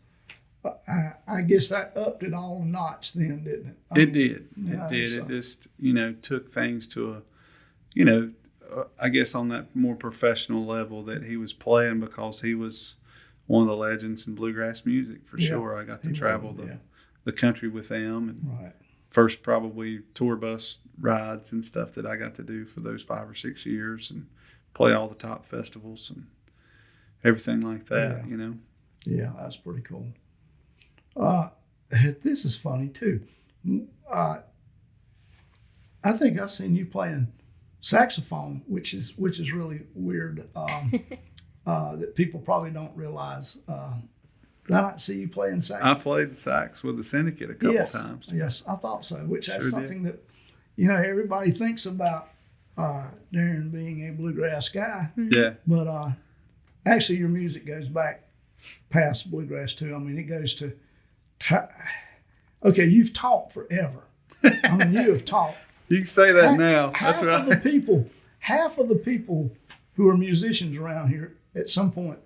I guess that upped it all a notch then, didn't it? It did. yeah, It did. so- It just, took things to I guess on that more professional level that he was playing, because he was one of the legends in bluegrass music for Yeah, sure. I got to he travel was, yeah. the country with them, and Right. first probably tour bus rides and stuff that I got to do for those 5 or 6 years, and play all the top festivals. And everything like that, you know. Yeah, that's pretty cool. This is funny too. I think I've seen you playing saxophone, which is really weird. That people probably don't realize. Did I not see you playing sax? I played sax with the Syndicate a couple times. Yes, I thought so. Which Sure that's something that, you know, everybody thinks about Darin being a bluegrass guy. Yeah. But actually, your music goes back past bluegrass too. I mean, it goes to. Okay, you've taught forever. I mean, you have taught. You can say that now. That's Half right. of the people who are musicians around here at some point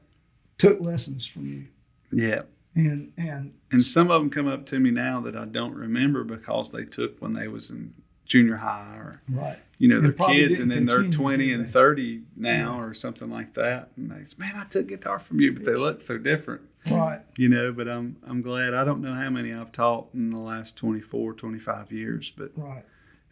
took lessons from you. Yeah. And some of them come up to me now that I don't remember because they took when they was in junior high or, right. you know, And they're probably kids and didn't then they're continue, 20 did and they? 30 now or something like that. And they say, man, I took guitar from you, but they look so different. Right. You know, but I'm glad. I don't know how many I've taught in the last 24, 25 years, but Right.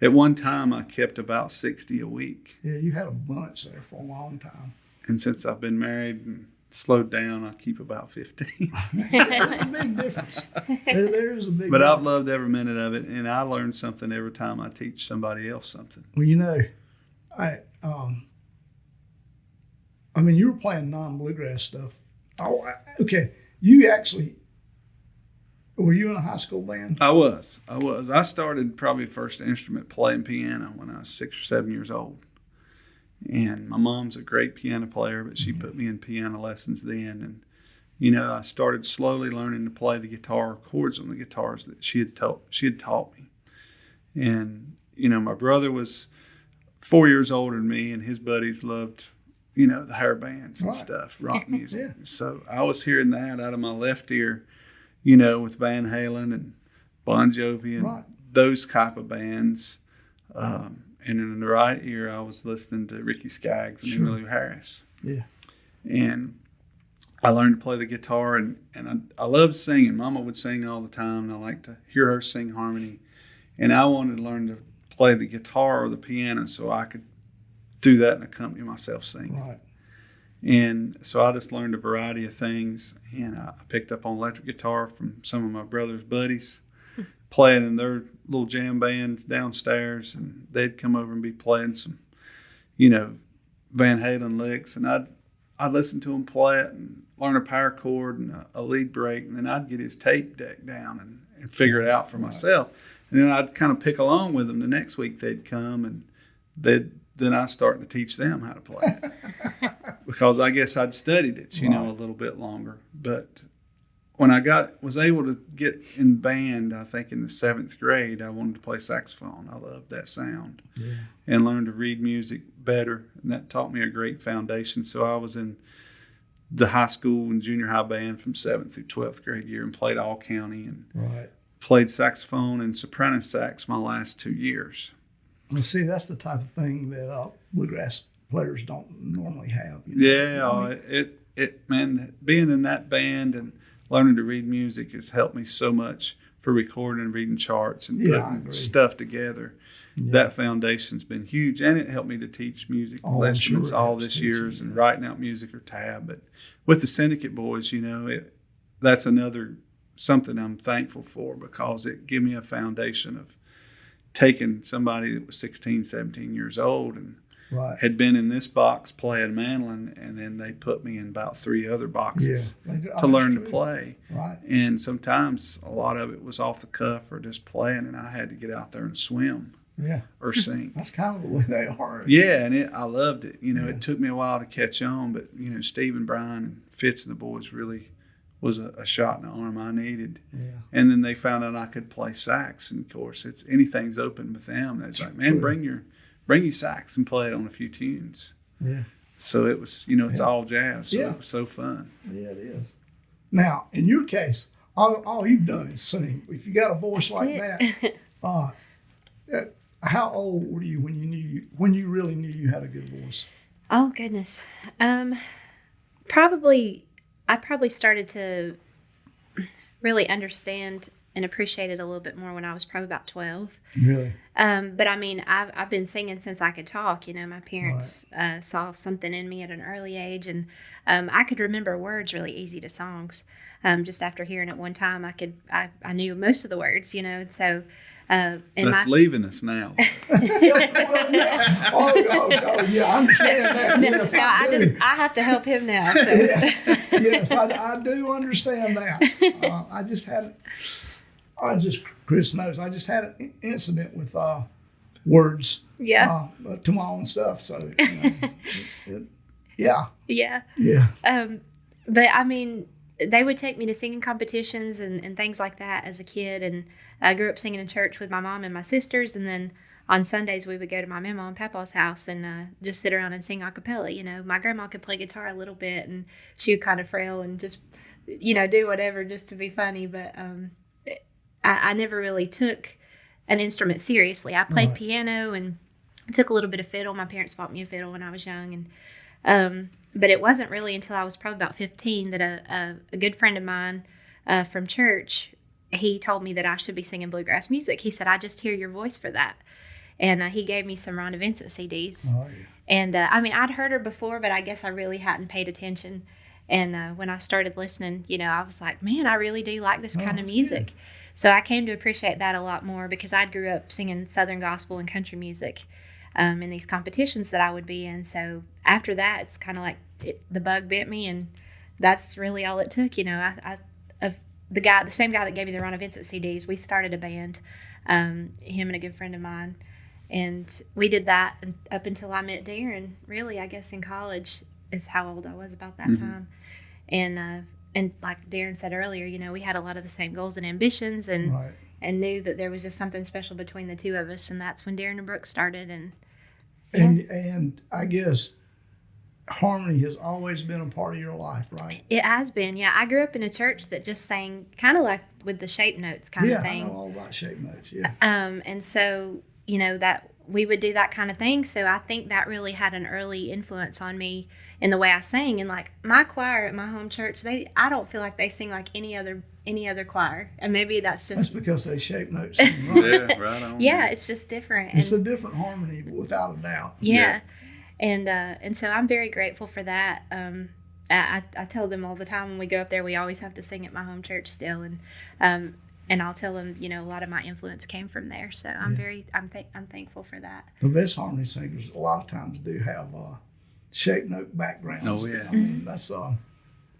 at one time I kept about 60 a week. Yeah, you had a bunch there for a long time. And since I've been married and slowed down, I keep about 15. There's a big difference. There is a big But I've difference. loved every minute of it, and I learn something every time I teach somebody else something. Well, you know, I mean, you were playing non-bluegrass stuff. Okay, you actually, were you in a high school band? I was. I started probably first instrument playing piano when I was 6 or 7 years old. And my mom's a great piano player, but she put me in piano lessons then. And, you know, I started slowly learning to play the guitar chords on the guitars that she had taught me. And, you know, my brother was 4 years older than me, and his buddies loved, you know, the hair bands and Right. stuff, rock music. Yeah. So I was hearing that out of my left ear, you know, with Van Halen and Bon Jovi and Right. those type of bands. And in the right ear, I was listening to Ricky Skaggs and Sure. Emmylou Harris. Yeah. And I learned to play the guitar, and I loved singing. Mama would sing all the time, and I liked to hear her sing harmony. And I wanted to learn to play the guitar or the piano so I could do that and accompany myself singing. Right. And so I just learned a variety of things, and I picked up on electric guitar from some of my brother's buddies, playing in their little jam bands downstairs, and they'd come over and be playing some, you know, Van Halen licks, and I'd listen to him play it and learn a power chord and a lead break, and then I'd get his tape deck down and figure it out for myself. And then I'd kind of pick along with them. The next week they'd come, and then I started to teach them how to play because I guess I'd studied it, you know, a little bit longer. But when I was able to get in band, I think in the 7th grade, I wanted to play saxophone. I loved that sound and learned to read music better. And that taught me a great foundation. So I was in the high school and junior high band from 7th through 12th grade year and played all county and Right. played saxophone and soprano sax my last 2 years. Well, see, that's the type of thing that bluegrass players don't normally have. You know? Yeah, man, being in that band and learning to read music has helped me so much for recording and reading charts and I putting agree. stuff together. Yeah. That foundation's been huge, and it helped me to teach music Oh, I'm instruments sure it all helps this teach years you, and yeah. writing out music or tab. But with the Syndicate boys, you know, that's another something I'm thankful for because it gave me a foundation of taking somebody that was 16, 17 years old and Right. had been in this box playing mandolin, and then they put me in about 3 other boxes to learn to play. Right. And sometimes a lot of it was off the cuff or just playing, and I had to get out there and swim Yeah. or sing. That's kind of the way they are. Yeah, and I loved it. You know, it took me a while to catch on, but, you know, Steve and Brian and Fitz and the boys really was a shot in the arm I needed. Yeah. And then they found out I could play sax, and of course, anything's open with them. It's like, man, bring your sax and play it on a few tunes. Yeah. So it was, you know, it's all jazz. So Yeah. it was so fun. Yeah, it is. Now, in your case, all you've done is sing. If you got a voice like that, how old were you when you really knew you had a good voice? Oh goodness. I probably started to really understand and appreciate it a little bit more when I was probably about 12. Really? But I mean, I've been singing since I could talk. You know, my parents saw something in me at an early age, and I could remember words really easy to songs. Just after hearing it one time, I knew most of the words. You know, so. That's leaving us now. Oh, yeah, I understand that. No, Yes, so I have to help him now. So. Yes, I do understand that. Chris knows, I just had an incident with words to my own stuff. So, yeah. But I mean, they would take me to singing competitions and things like that as a kid. And I grew up singing in church with my mom and my sisters. And then on Sundays, we would go to my mama and papa's house and just sit around and sing a cappella. You know, my grandma could play guitar a little bit, and she would kind of frail and just, you know, do whatever just to be funny. But I never really took an instrument seriously. I played piano and took a little bit of fiddle. My parents bought me a fiddle when I was young. And but it wasn't really until I was probably about 15 that a good friend of mine from church, he told me that I should be singing bluegrass music. He said, I just hear your voice for that. And he gave me some Rhonda Vincent CDs. Oh, yeah. And I mean, I'd heard her before, but I guess I really hadn't paid attention. And when I started listening, you know, I was like, man, I really do like this kind of music. Good. So I came to appreciate that a lot more because I grew up singing Southern gospel and country music in these competitions that I would be in. So after that, it's kind of like the bug bit me, and that's really all it took. You know, the same guy that gave me the Rhonda Vincent CDs, we started a band, him and a good friend of mine, and we did that up until I met Darin. Really, I guess in college is how old I was about that time, and like Darin said earlier, you know, we had a lot of the same goals and ambitions, and knew that there was just something special between the two of us, and that's when Darin and Brooke started, and I guess harmony has always been a part of your life, right? It has been, yeah. I grew up in a church that just sang kind of like with the shape notes kind of thing. Yeah, I know all about shape notes, yeah. And so, you know, that we would do that kind of thing. So I think that really had an early influence on me in the way I sang. And like my choir at my home church, I don't feel like they sing like any other choir. And maybe that's because they shape notes. Right? Yeah, right on. Yeah, it's just different. It's a different harmony, without a doubt. Yeah. And so I'm very grateful for that. I tell them all the time when we go up there, we always have to sing at my home church still, and I'll tell them, you know, a lot of my influence came from there. So I'm thankful for that. The best harmony singers a lot of times do have shape note backgrounds. Oh yeah, I mean that's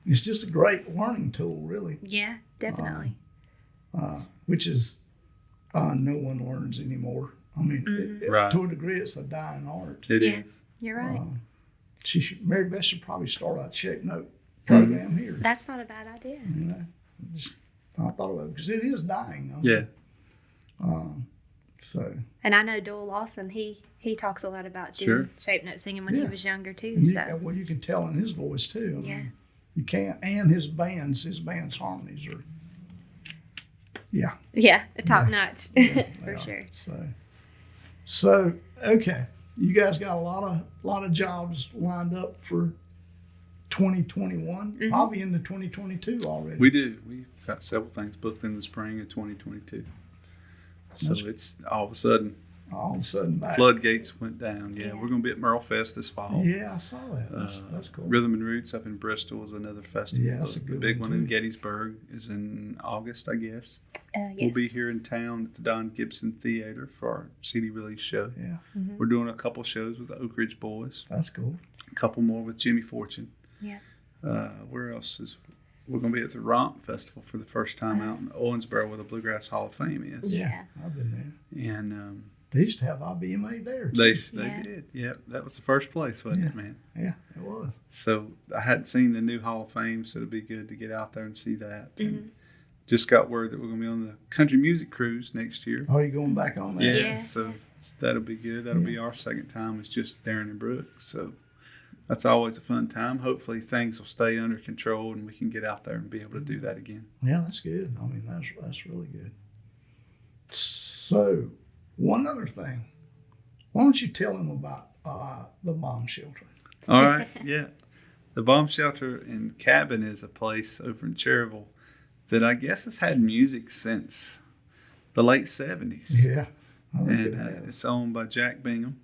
it's just a great learning tool, really. Yeah, definitely. Which is no one learns anymore. I mean, to a degree, it's a dying art. It is. You're right. Mary Beth should probably start a shape note program here. That's not a bad idea. You know, I thought about it because it is dying. Yeah. So. And I know Doyle Lawson. He talks a lot about doing shape note singing when he was younger too. Well, you can tell in his voice too. I mean, you can't, and his band's harmonies are. Yeah. Top notch for sure. So okay, you guys got a lot of jobs lined up for 2021, probably into 2022 already. We do. We've got several things booked in the spring of 2022. So it's all of a sudden back. Floodgates went down. Yeah, we're going to be at Merle Fest this fall. Yeah, I saw that. That's cool. Rhythm and Roots up in Bristol is another festival. Yeah, that's a good one. The big one in Gettysburg is in August, I guess. Yes. We'll be here in town at the Don Gibson Theater for our CD release show. Yeah. We're doing a couple shows with the Oak Ridge Boys. That's cool. A couple more with Jimmy Fortune. Yeah. Where else is... We're going to be at the Romp Festival for the first time out in Owensboro, where the Bluegrass Hall of Fame is. Yeah. I've been there. And they used to have IBMA there. They did. Yeah, that was the first place, wasn't it, man? Yeah, it was. So I hadn't seen the new Hall of Fame, so it'd be good to get out there and see that. And just got word that we're going to be on the country music cruise next year. Oh, you going back on that? Yeah. So that'll be good. That'll be our second time. It's just Darin and Brooke. So that's always a fun time. Hopefully things will stay under control and we can get out there and be able to do that again. Yeah, that's good. I mean, that's really good. So, one other thing. Why don't you tell them about the bomb shelter? All right, yeah. The bomb shelter and cabin is a place over in Cherryville that I guess has had music since the late 70s. Yeah. And it's owned by Jack Bingham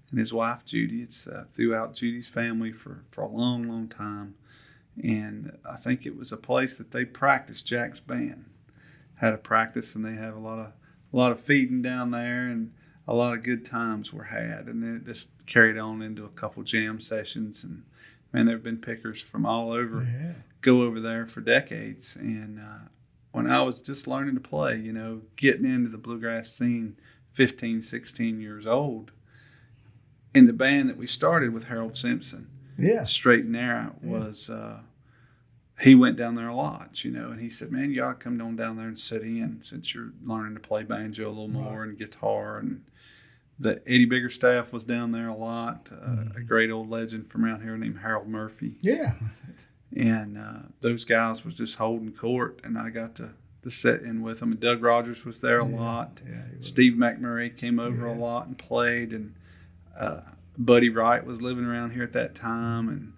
and his wife, Judy. It's throughout Judy's family for a long, long time. And I think it was a place that they practiced Jack's band. Had a practice, and they have a lot of feeding down there, and a lot of good times were had. And then it just carried on into a couple jam sessions. And man, there have been pickers from all over go over there for decades. And when I was just learning to play, getting into the bluegrass scene, 15, 16 years old, in the band that we started with Harold Simpson, Straight and Narrow, was he went down there a lot, and he said, man, you ought to come on down there and sit in since you're learning to play banjo a little more and guitar. And the Eddie Biggerstaff was down there a lot, a great old legend from around here named Harold Murphy. Yeah. And those guys was just holding court, and I got to sit in with them. And Doug Rogers was there a lot. Yeah, Steve McMurray came over a lot and played. And Buddy Wright was living around here at that time. And,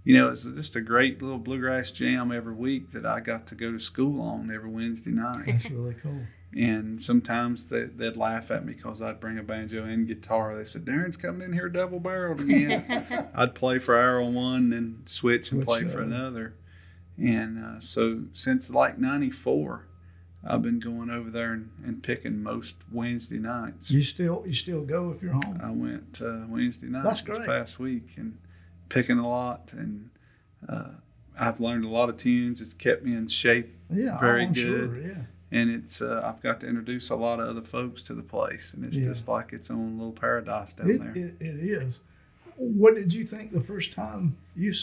it was just a great little bluegrass jam every week that I got to go to school on every Wednesday night. That's really cool. And sometimes they'd laugh at me because I'd bring a banjo and guitar. They said, Darin's coming in here double-barreled again. I'd play for hour on one, then switch and play for another. And so since like 94, I've been going over there and picking most Wednesday nights. You still go if you're home? I went Wednesday night this past week and picking a lot. And I've learned a lot of tunes. It's kept me in shape very good. Sure, yeah. And it's I've got to introduce a lot of other folks to the place, and it's just like its own little paradise down there. It is. What did you think the first time you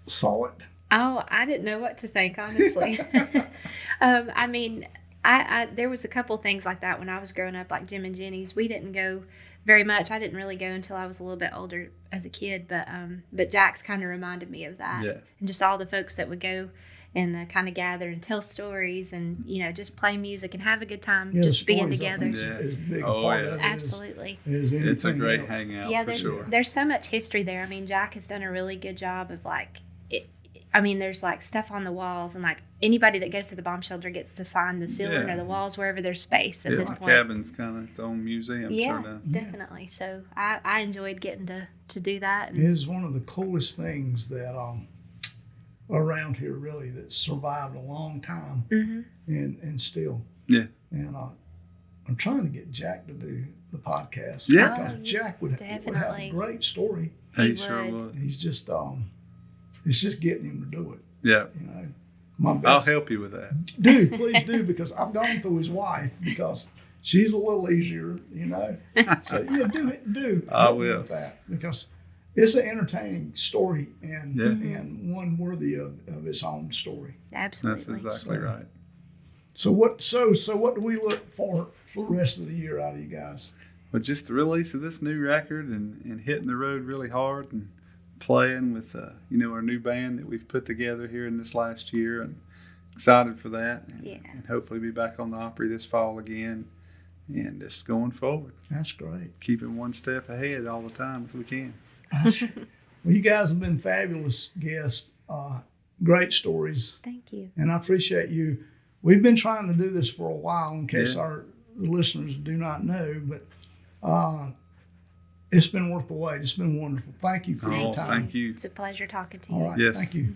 saw it? Oh, I didn't know what to think, honestly. I mean, I there was a couple things like that when I was growing up, like Jim and Jenny's. We didn't go very much. I didn't really go until I was a little bit older as a kid, but Jack's kind of reminded me of that. Yeah. And just all the folks that would go and kind of gather and tell stories and, just play music and have a good time, just being together. Absolutely. It's a great hangout for sure. There's so much history there. I mean, Jack has done a really good job of there's like stuff on the walls, and like anybody that goes to the bomb shelter gets to sign the ceiling or the walls wherever there's space at this point. The cabin's kind of its own museum. Yeah, definitely. So I enjoyed getting to do that. It is one of the coolest things that around here, really, that's survived a long time and still. Yeah. And I'm trying to get Jack to do the podcast. Yeah. Because Jack would have a great story. He sure would. He's just it's just getting him to do it. Yeah. My best. I'll help you with that. Please do, because I've gone through his wife, because she's a little easier, So do. I will. With that, because it's an entertaining story and one worthy of its own story. Absolutely. That's exactly right. So what do we look for the rest of the year out of you guys? Well, just the release of this new record and hitting the road really hard and playing with our new band that we've put together here in this last year, and excited for that. And hopefully be back on the Opry this fall again, and just going forward. That's great. Keeping one step ahead all the time if we can. Well, you guys have been fabulous guests. Great stories. Thank you. And I appreciate you. We've been trying to do this for a while, in case our listeners do not know, but it's been worth the wait. It's been wonderful. Thank you for your time. Thank you. It's a pleasure talking to you. All right. Yes. Thank you.